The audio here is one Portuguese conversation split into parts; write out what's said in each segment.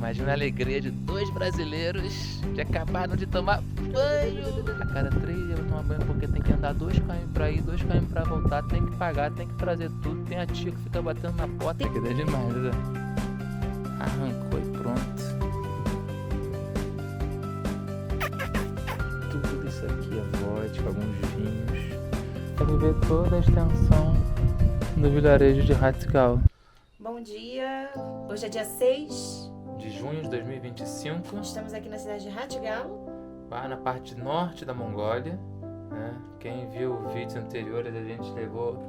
Imagina a alegria de dois brasileiros que acabaram de tomar banho. A cada 3 dias eu tomo banho porque tem que andar 2 km pra ir, 2 km pra voltar, tem que pagar, tem que trazer tudo. Tem a tia que fica batendo na porta, que dá demais, né? Arrancou e pronto. Tudo isso aqui é vodka, alguns vinhos. Pra viver toda a extensão do vilarejo de Hatzgal. Bom dia, hoje é dia 6 de junho de 2025. Estamos aqui na cidade de Hatzgal, lá na parte norte da Mongólia, né? Quem viu vídeos anteriores, a gente levou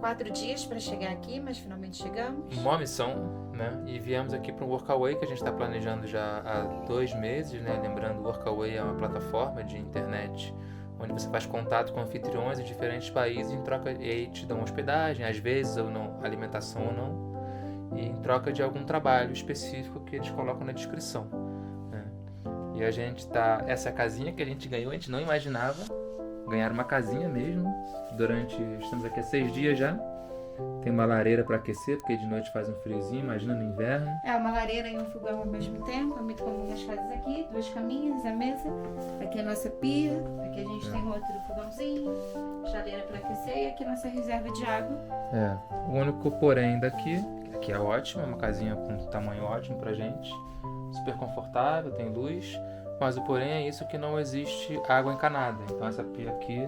4 dias para chegar aqui, mas finalmente chegamos. Uma missão, né? E viemos aqui para o Workaway, que a gente está planejando já há 2 meses, né? Lembrando, o Workaway é uma plataforma de internet onde você faz contato com anfitriões de diferentes países em troca, e aí te dão hospedagem, às vezes ou não, alimentação ou não, e em troca de algum trabalho específico que eles colocam na descrição, né? E a gente tá... Essa casinha que a gente ganhou, a gente não imaginava ganhar uma casinha mesmo. Estamos aqui há 6 dias já. Tem uma lareira para aquecer, porque de noite faz um friozinho, imagina no inverno. É uma lareira e um fogão ao mesmo tempo, é muito comum nas casas aqui. 2 caminhas, a mesa. Aqui é a nossa pia, aqui a gente tem outro fogãozinho, chaleira para aquecer e aqui a nossa reserva de água. O único porém daqui, aqui é ótimo, é uma casinha com tamanho ótimo pra gente, super confortável, tem luz, mas o porém é isso, que não existe água encanada. Então essa pia aqui,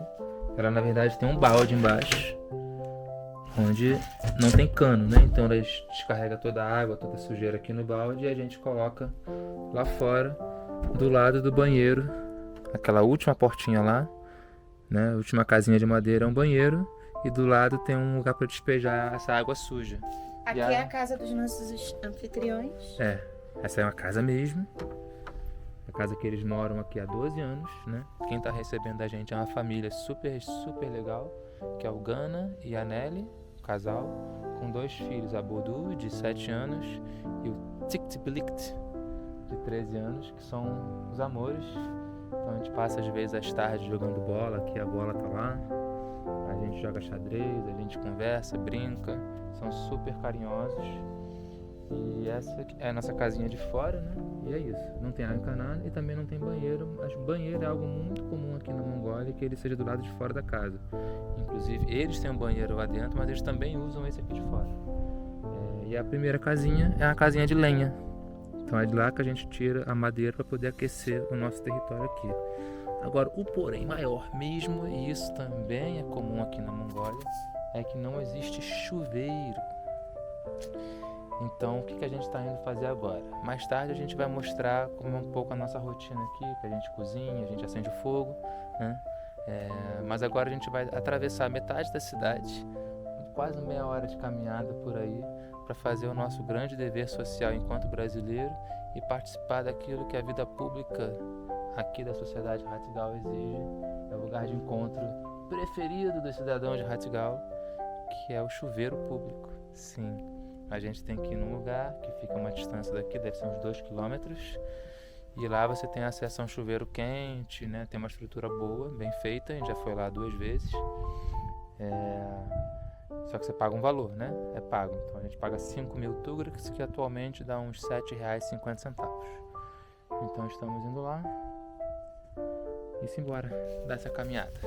ela na verdade tem um balde embaixo, onde não tem cano, né? Então ela descarrega toda a água, toda a sujeira aqui no balde e a gente coloca lá fora, do lado do banheiro, aquela última portinha lá, né? A última casinha de madeira é um banheiro e do lado tem um lugar para despejar essa água suja. Aqui é a casa dos nossos anfitriões. Essa é uma casa mesmo. A casa que eles moram aqui há 12 anos, né? Quem tá recebendo a gente é uma família super, super legal, que é o Gana e a Nelly, casal, com 2 filhos, a Bodu, de 7 anos, e o Tiktiblikt, de 13 anos, que são os amores. Então a gente passa às vezes as tardes jogando bola, que a bola tá lá. A gente joga xadrez, a gente conversa, brinca, são super carinhosos. E essa é a nossa casinha de fora, né? E é isso, não tem água encanada e também não tem banheiro, mas banheiro é algo muito comum aqui na Mongólia, que ele seja do lado de fora da casa. Inclusive, eles têm um banheiro lá dentro, mas eles também usam esse aqui de fora. E a primeira casinha é uma casinha de lenha. Então é de lá que a gente tira a madeira para poder aquecer o nosso território aqui. Agora, o porém maior mesmo, e isso também é comum aqui na Mongólia, é que não existe chuveiro. Então, o que a gente está indo fazer agora? Mais tarde a gente vai mostrar como é um pouco a nossa rotina aqui, que a gente cozinha, a gente acende o fogo, né? Mas agora a gente vai atravessar metade da cidade, quase meia hora de caminhada por aí, para fazer o nosso grande dever social enquanto brasileiro e participar daquilo que a vida pública aqui da sociedade Hatzgal exige. É o lugar de encontro preferido dos cidadãos de Hatzgal, que é o chuveiro público. Sim, a gente tem que ir num lugar que fica a uma distância daqui, deve ser uns 2 quilômetros, e lá você tem acesso a um chuveiro quente, né? Tem uma estrutura boa, bem feita, a gente já foi lá 2 vezes. Só que você paga um valor, né? É pago. Então a gente paga 5.000 tugraks, que atualmente dá uns R$7,50. Então estamos indo lá e simbora dar essa caminhada.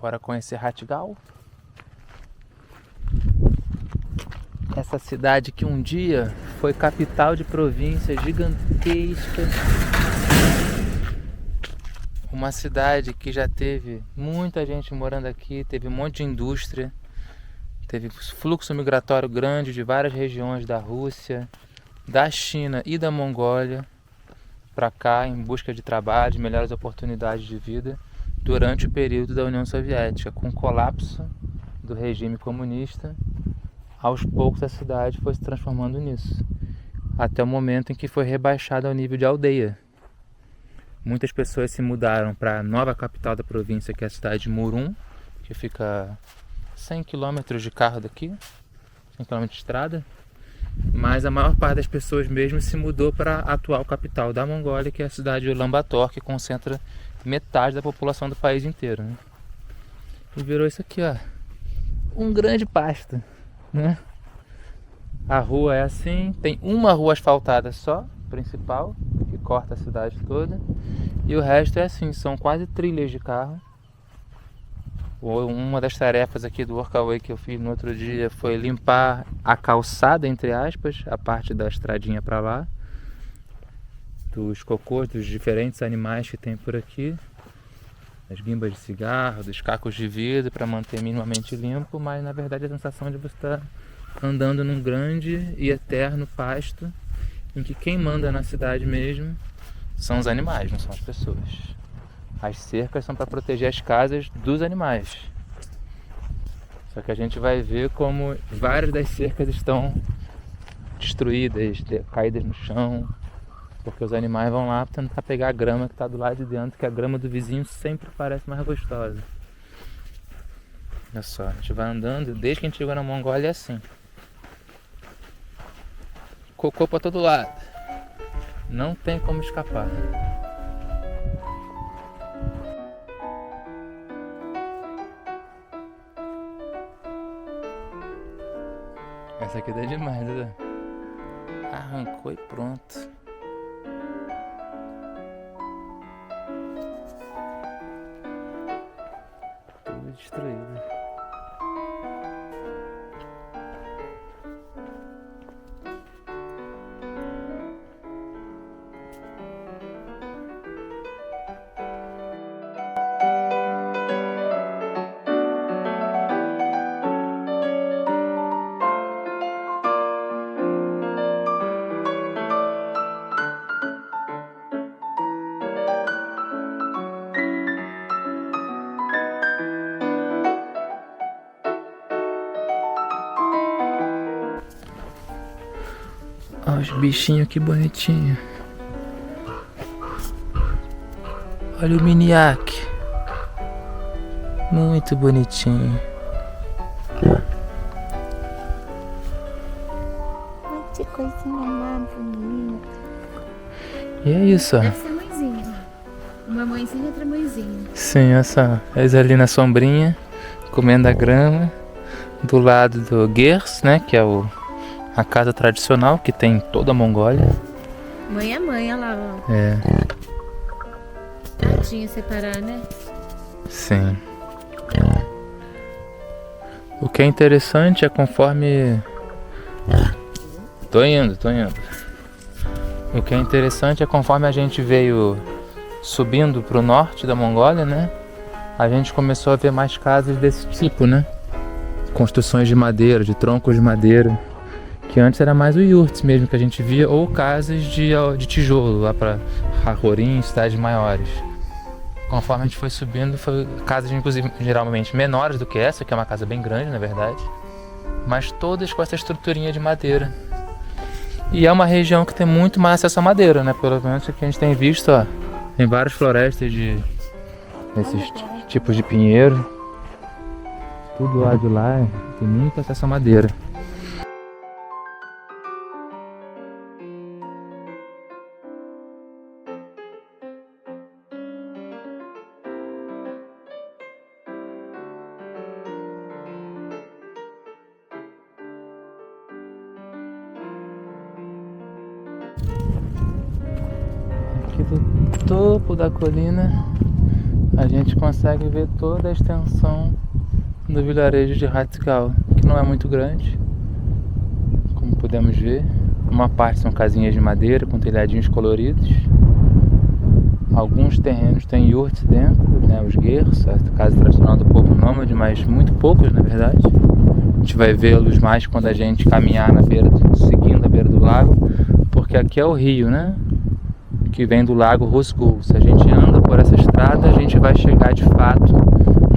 Bora conhecer Hatgal. Essa cidade que um dia foi capital de província gigantesca. Uma cidade que já teve muita gente morando aqui, teve um monte de indústria, teve fluxo migratório grande de várias regiões da Rússia, da China e da Mongólia para cá em busca de trabalho, de melhores oportunidades de vida durante o período da União Soviética. Com o colapso do regime comunista, aos poucos a cidade foi se transformando nisso, até o momento em que foi rebaixada ao nível de aldeia. Muitas pessoas se mudaram para a nova capital da província, que é a cidade de Murum, que fica 100 km de carro daqui, 100 km de estrada. Mas a maior parte das pessoas mesmo se mudou para a atual capital da Mongólia, que é a cidade de Ulaanbaatar, que concentra metade da população do país inteiro, né? E virou isso aqui, ó, um grande pasto, né? A rua é assim, tem uma rua asfaltada só, principal, que corta a cidade toda, e o resto é assim, são quase trilhas de carro. Uma das tarefas aqui do workaway que eu fiz no outro dia foi limpar a calçada, entre aspas, a parte da estradinha para lá, dos cocôs dos diferentes animais que tem por aqui, das guimbas de cigarro, dos cacos de vidro, para manter minimamente limpo, mas na verdade a sensação de você estar andando num grande e eterno pasto em que quem manda na cidade mesmo são os animais, não são as pessoas. As cercas são para proteger as casas dos animais. Só que a gente vai ver como várias das cercas estão destruídas, caídas no chão, porque os animais vão lá tentar pegar a grama que está do lado de dentro, que a grama do vizinho sempre parece mais gostosa. Olha só, a gente vai andando, desde que a gente chegou na Mongólia é assim. Cocô para todo lado. Não tem como escapar. Essa aqui dá demais, né? Arrancou e pronto. Tudo destruído. Olha os bichinhos, que bonitinho. Olha o miniaque. Muito bonitinho. Ai, que coisinha mais bonita. E é isso, ó. Deve ser mãezinha. Uma mãezinha e outra mãezinha. Sim, olha só. Eles ali na sombrinha, comendo a grama. Do lado do Gers, né? Que é a casa tradicional que tem em toda a Mongólia. Mãe é mãe, olha lá, ó. É. Tadinha separar, né? Sim. O que é interessante é conforme... Tô indo. O que é interessante é conforme a gente veio subindo pro norte da Mongólia, né? A gente começou a ver mais casas desse tipo, né? Construções de madeira, de troncos de madeira. Que antes era mais o yurts mesmo que a gente via, ou casas de tijolo, lá pra Hakorin, cidades maiores. Conforme a gente foi subindo, foi casas inclusive geralmente menores do que essa, que é uma casa bem grande na verdade, mas todas com essa estruturinha de madeira. E é uma região que tem muito mais acesso à madeira, né? Pelo menos que a gente tem visto, ó, tem várias florestas desses tipos de pinheiro. Tudo lá de lá tem muito acesso à madeira. Aqui do topo da colina a gente consegue ver toda a extensão do vilarejo de Hatzgal, que não é muito grande, como podemos ver. Uma parte são casinhas de madeira com telhadinhos coloridos. Alguns terrenos têm yurts dentro, né, os guers, a casa tradicional do povo nômade, mas muito poucos na verdade. A gente vai vê-los mais quando a gente caminhar na beira, seguindo a beira do lago, porque aqui é o rio, né, que vem do lago Rosgul. Se a gente anda por essa estrada, a gente vai chegar de fato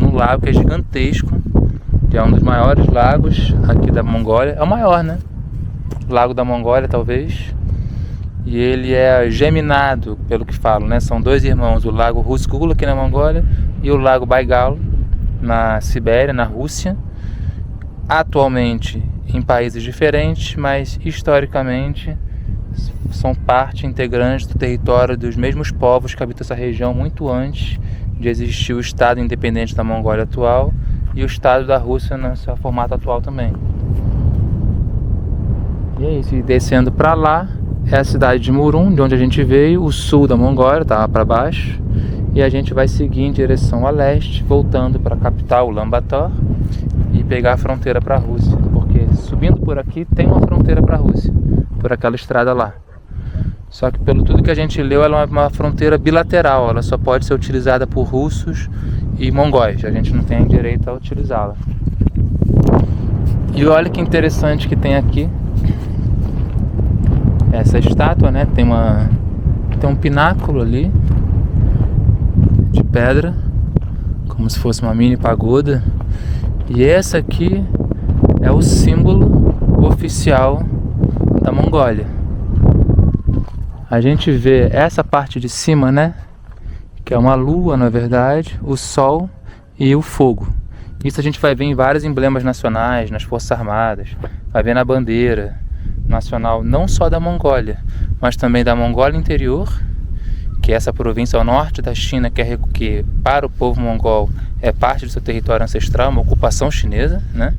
num lago que é gigantesco, que é um dos maiores lagos aqui da Mongólia. É o maior, né? Lago da Mongólia, talvez. E ele é geminado, pelo que falam, né? São dois irmãos, o lago Rosgul aqui na Mongólia e o lago Baikal na Sibéria, na Rússia. Atualmente em países diferentes, mas historicamente são parte integrante do território dos mesmos povos que habitam essa região muito antes de existir o Estado independente da Mongólia atual e o Estado da Rússia no seu formato atual também. E é isso, e descendo para lá é a cidade de Murum, de onde a gente veio, o sul da Mongólia, tá para baixo, e a gente vai seguir em direção a leste, voltando para a capital, Ulaanbaatar, e pegar a fronteira para a Rússia, porque subindo por aqui tem uma fronteira para a Rússia, por aquela estrada lá. Só que pelo tudo que a gente leu, ela é uma fronteira bilateral, ela só pode ser utilizada por russos e mongóis, a gente não tem direito a utilizá-la. E olha que interessante que tem aqui essa estátua, né? Tem um pináculo ali de pedra, como se fosse uma mini pagoda. E essa aqui é o símbolo oficial da Mongólia. A gente vê essa parte de cima, né? Que é uma lua, na verdade, o sol e o fogo. Isso a gente vai ver em vários emblemas nacionais, nas Forças Armadas, vai ver na bandeira nacional, não só da Mongólia, mas também da Mongólia Interior, que é essa província ao norte da China, que para o povo mongol é parte do seu território ancestral, uma ocupação chinesa, né?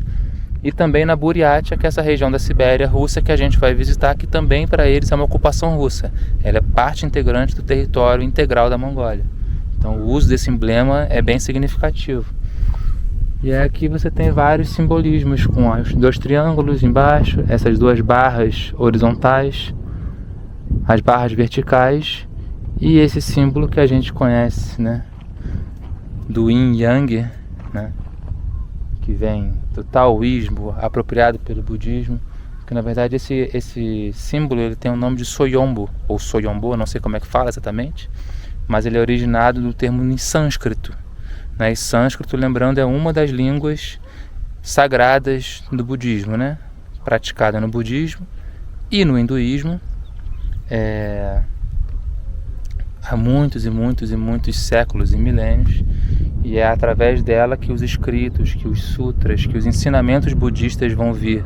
E também na Buriátia, que é essa região da Sibéria russa que a gente vai visitar, que também para eles é uma ocupação russa. Ela é parte integrante do território integral da Mongólia. Então o uso desse emblema é bem significativo. E aqui você tem vários simbolismos, com os dois triângulos embaixo, essas duas barras horizontais, as barras verticais e esse símbolo que a gente conhece, né, do Yin Yang, né, que vem do taoísmo, apropriado pelo budismo, que na verdade esse símbolo ele tem o nome de Soyombo, ou Soyombo, não sei como é que fala exatamente, mas ele é originado do termo em sânscrito. E sânscrito, lembrando, é uma das línguas sagradas do budismo, né? Praticada no budismo e no hinduísmo há muitos e muitos e muitos séculos e milênios, e é através dela que os escritos, que os sutras, que os ensinamentos budistas vão vir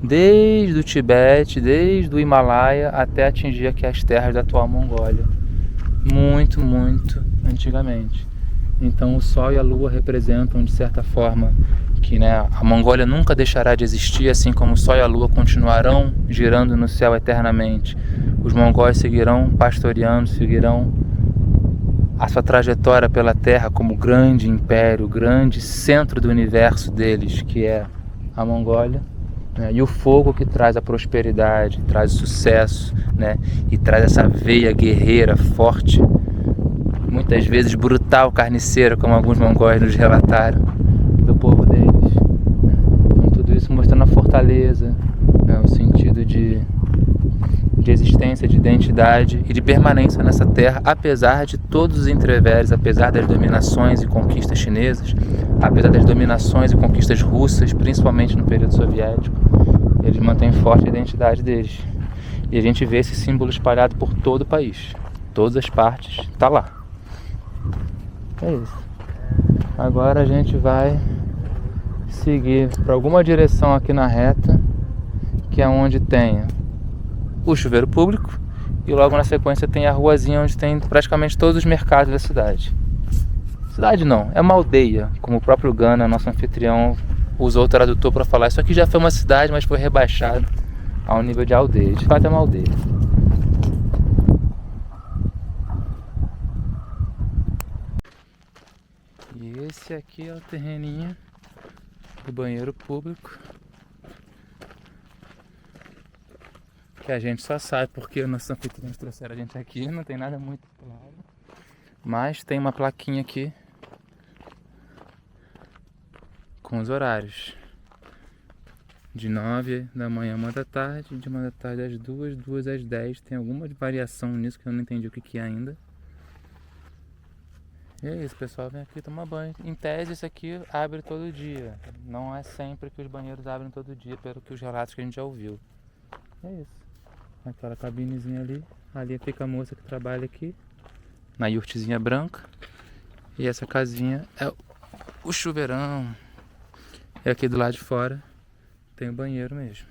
desde o Tibete, desde o Himalaia até atingir aqui as terras da atual Mongólia, muito, muito antigamente. Então o Sol e a Lua representam, de certa forma, que, né, a Mongólia nunca deixará de existir, assim como o Sol e a Lua continuarão girando no céu eternamente. Os mongóis seguirão pastoreando, seguirão a sua trajetória pela Terra como grande império, grande centro do universo deles, que é a Mongólia, né? E o fogo que traz a prosperidade, traz o sucesso, né? E traz essa veia guerreira forte, muitas vezes brutal, carniceira, como alguns mongóis nos relataram, do povo deles. Então tudo isso mostrando a fortaleza, né, o sentido de existência, de identidade e de permanência nessa terra, apesar de todos os entreveres, apesar das dominações e conquistas chinesas, apesar das dominações e conquistas russas, principalmente no período soviético, eles mantêm forte a identidade deles. E a gente vê esse símbolo espalhado por todo o país, todas as partes, está lá. É isso. Agora a gente vai seguir para alguma direção aqui na reta, que é onde tem o chuveiro público, e logo na sequência tem a ruazinha onde tem praticamente todos os mercados da cidade. Cidade não, é uma aldeia, como o próprio Gana, nosso anfitrião, usou o tradutor para falar. Isso aqui já foi uma cidade, mas foi rebaixado ao nível de aldeia. De fato é uma aldeia. E esse aqui é o terreninho do banheiro público. Que a gente só sabe porque nossos anfitriões trouxeram a gente aqui, não tem nada muito claro. Mas tem uma plaquinha aqui com os horários. De 9 da manhã a 1 da tarde, de 1 da tarde às 2, 2 às 10. Tem alguma variação nisso que eu não entendi o que é ainda. E é isso, pessoal, vem aqui tomar banho. Em tese, isso aqui abre todo dia. Não é sempre que os banheiros abrem todo dia, pelo que os relatos que a gente já ouviu. É isso. Aquela cabinezinha ali. Ali fica a moça que trabalha aqui, na iurtezinha branca. E essa casinha é o chuveirão. E aqui do lado de fora tem o banheiro mesmo.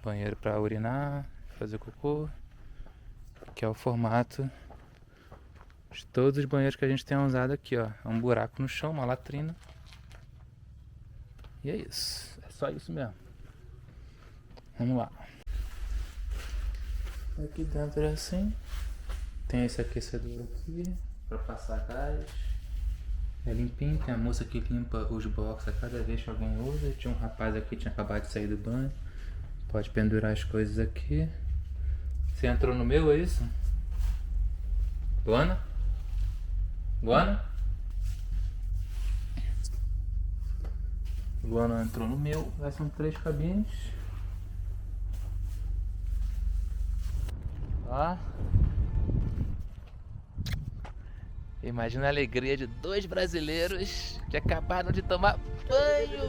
Banheiro para urinar, fazer cocô. Que é o formato de todos os banheiros que a gente tem usado aqui, ó. É um buraco no chão, uma latrina. E é isso. É só isso mesmo. Vamos lá. Aqui dentro é assim. Tem esse aquecedor aqui para passar gás. É limpinho, tem a moça que limpa os boxes a cada vez que alguém usa. Tinha um rapaz aqui, tinha acabado de sair do banho. Pode pendurar as coisas aqui. Você entrou no meu, é isso? Luana? Luana? Luana entrou no meu. Aí são 3 cabines. Ó. Imagina a alegria de 2 brasileiros que acabaram de tomar banho.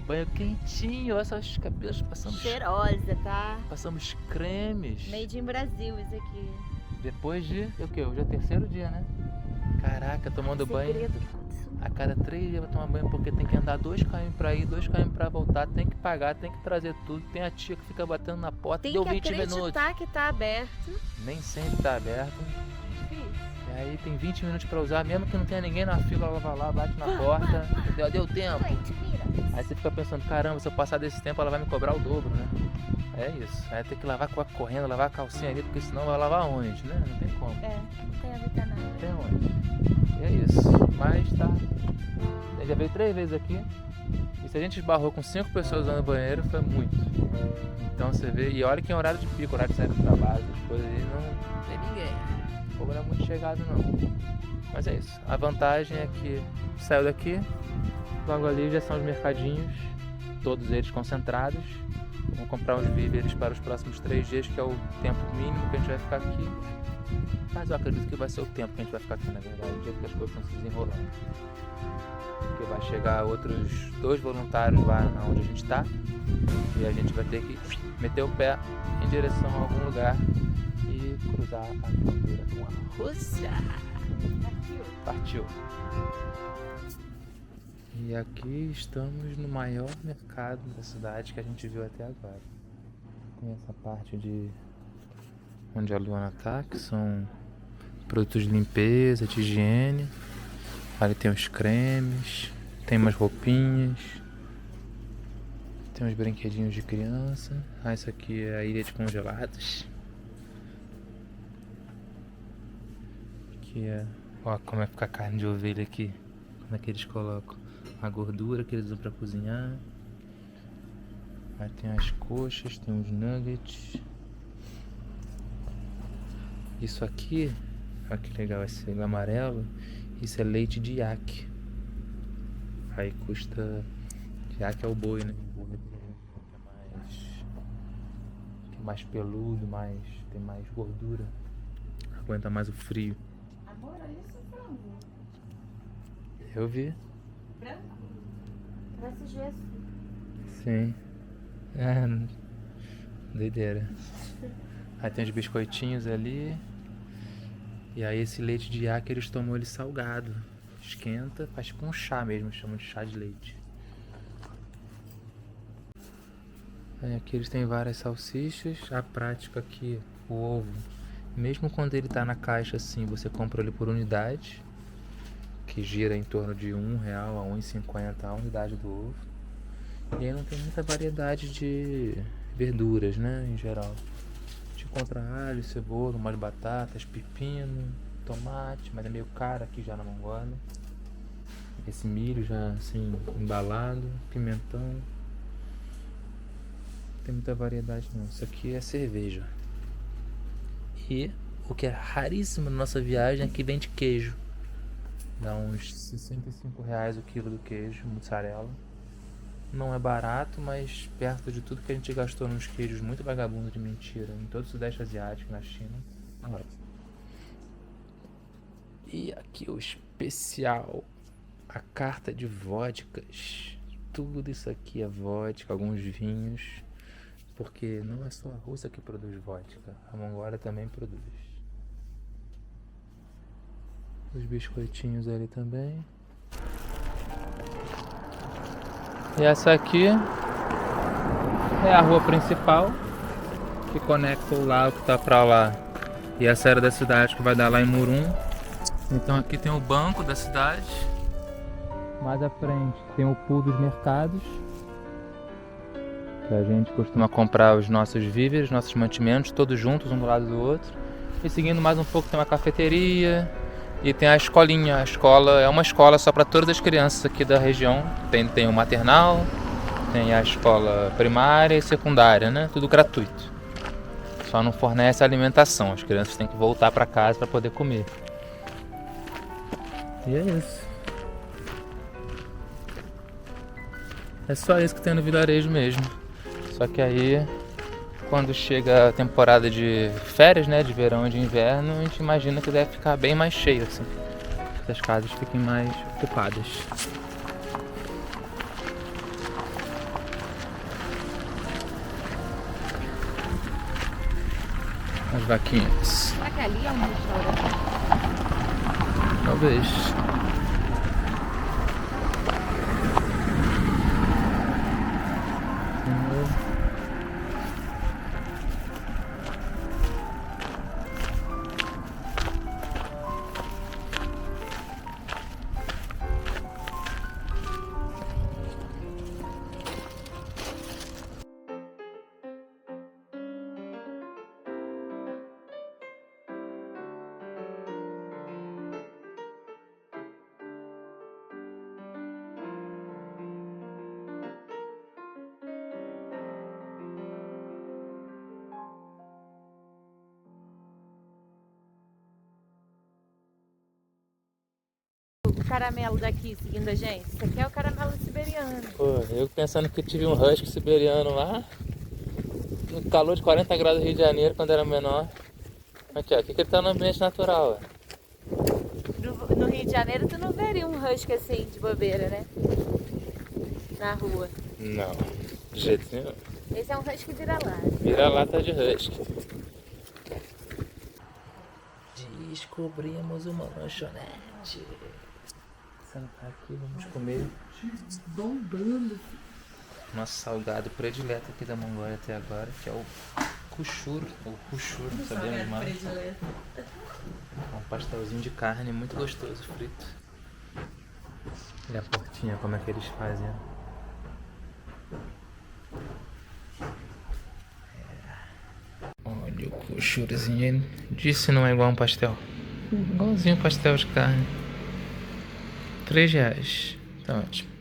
Banho quentinho, olha só os cabelos passando. Cheirosa, tá? Passamos cremes. Made in Brasil isso aqui. Depois de o quê? Hoje é o 3º dia, né? Caraca, tomando banho. A cada 3 dias vai tomar banho porque tem que andar 2 km pra ir, 2 km pra voltar, tem que pagar, tem que trazer tudo. Tem a tia que fica batendo na porta, Tem deu que 20 acreditar minutos. que tá aberto. Nem sempre tá aberto. Difícil. E aí tem 20 minutos pra usar, mesmo que não tenha ninguém na fila, ela vai lá, bate na porta, deu tempo. Aí você fica pensando, caramba, se eu passar desse tempo ela vai me cobrar o dobro, né? É isso. Aí tem que lavar correndo, lavar a calcinha ali, porque senão vai lavar onde, né? Não tem como. É, não tem a ver com nada. Não tem onde. E é isso. Mas tá. Ele já veio 3 vezes aqui. E se a gente esbarrou com 5 pessoas usando o banheiro, foi muito. Então você vê. E olha que é horário de pico, horário de sair do trabalho, as coisas aí, não tem ninguém. O povo não é muito chegado não. Mas é isso. A vantagem é que saiu daqui, logo ali já são os mercadinhos, todos eles concentrados. Vamos comprar uns víveres para os próximos 3 dias, que é o tempo mínimo que a gente vai ficar aqui. Mas eu acredito que vai ser o tempo que a gente vai ficar aqui, na verdade, o jeito que as coisas estão se desenrolando. Porque vai chegar outros 2 voluntários lá onde a gente está e a gente vai ter que meter o pé em direção a algum lugar e cruzar a fronteira com a Rússia. Partiu. E aqui estamos no maior mercado da cidade que a gente viu até agora. Tem essa parte de onde a Luana tá, que são produtos de limpeza, de higiene. Ali tem os cremes, tem umas roupinhas, tem uns brinquedinhos de criança. Ah, isso aqui é a ilha de congelados. Aqui é... Ó como é que fica a carne de ovelha aqui. Como é que eles colocam a gordura que eles usam pra cozinhar. Aí tem as coxas, tem os nuggets. Isso aqui, olha que legal esse amarelo. Isso é leite de iaque. Aí custa... Iaque é o boi, né? O boi que é mais peludo, tem mais gordura. Aguenta mais o frio. Amor, olha esse frango. Eu vi. Branco? Parece gesso. Sim. É, doideira. Aí tem os biscoitinhos ali. E aí esse leite de iaque eles tomam ele salgado. Esquenta, faz tipo um chá mesmo, chamam de chá de leite. Aí aqui eles têm várias salsichas. A prática aqui, o ovo, mesmo quando ele tá na caixa assim, você compra ele por unidade, que gira em torno de R$1 a R$1,50 a unidade do ovo. E aí não tem muita variedade de verduras, né, em geral. Te encontra alho, cebola, umas batatas, pepino, tomate, mas é meio caro aqui já na Mongólia. Esse milho já assim, embalado, pimentão. Não tem muita variedade não. Isso aqui é cerveja. E o que é raríssimo na nossa viagem é que vende queijo. Dá uns R$65 o quilo do queijo, mussarela. Não é barato, mas perto de tudo que a gente gastou nos queijos muito vagabundos de mentira em todo o Sudeste Asiático, na China. Olha. E aqui o especial, a carta de vodkas. Tudo isso aqui é vodka, alguns vinhos, porque não é só a Rússia que produz vodka, a Mongólia também produz. Os biscoitinhos ali também. E essa aqui é a rua principal que conecta o lago que tá pra lá. E essa era da cidade que vai dar lá em Murum. Então aqui tem o banco da cidade. Mais à frente tem o pool dos mercados, que a gente costuma comprar os nossos víveres, nossos mantimentos, todos juntos, um do lado do outro. E seguindo mais um pouco tem uma cafeteria. E tem a escolinha. A escola é uma escola só para todas as crianças aqui da região. Tem o maternal, tem a escola primária e secundária, né? Tudo gratuito. Só não fornece alimentação. As crianças têm que voltar para casa para poder comer. E é isso. É só isso que tem no vilarejo mesmo. Só que aí, quando chega a temporada de férias, né, de verão e de inverno, a gente imagina que deve ficar bem mais cheio, assim. Que as casas fiquem mais ocupadas. As vaquinhas. Será que ali é um restaurante? Talvez. O caramelo daqui seguindo a gente. Isso aqui é o caramelo siberiano. Pô, eu pensando que tive um husky siberiano lá, no calor de 40 graus do Rio de Janeiro, quando era menor. Aqui, ó, aqui que ele tá no ambiente natural, ó. No Rio de Janeiro tu não veria um husky assim de bobeira, né? Na rua. Não, de jeito nenhum. Esse é um husky vira-lata. Vira-lata de husky. Descobrimos uma lanchonete. Sentar aqui, vamos comer. Bombando. Nosso salgado predileto aqui da Mongólia até agora, que é o kushur, ou kushur, não sabemos mais. É um pastelzinho de carne muito gostoso, frito. E a portinha, como é que eles fazem? Olha o kushurzinho, disse não é igual a um pastel. Igualzinho um pastel de carne. R$3. Tá ótimo.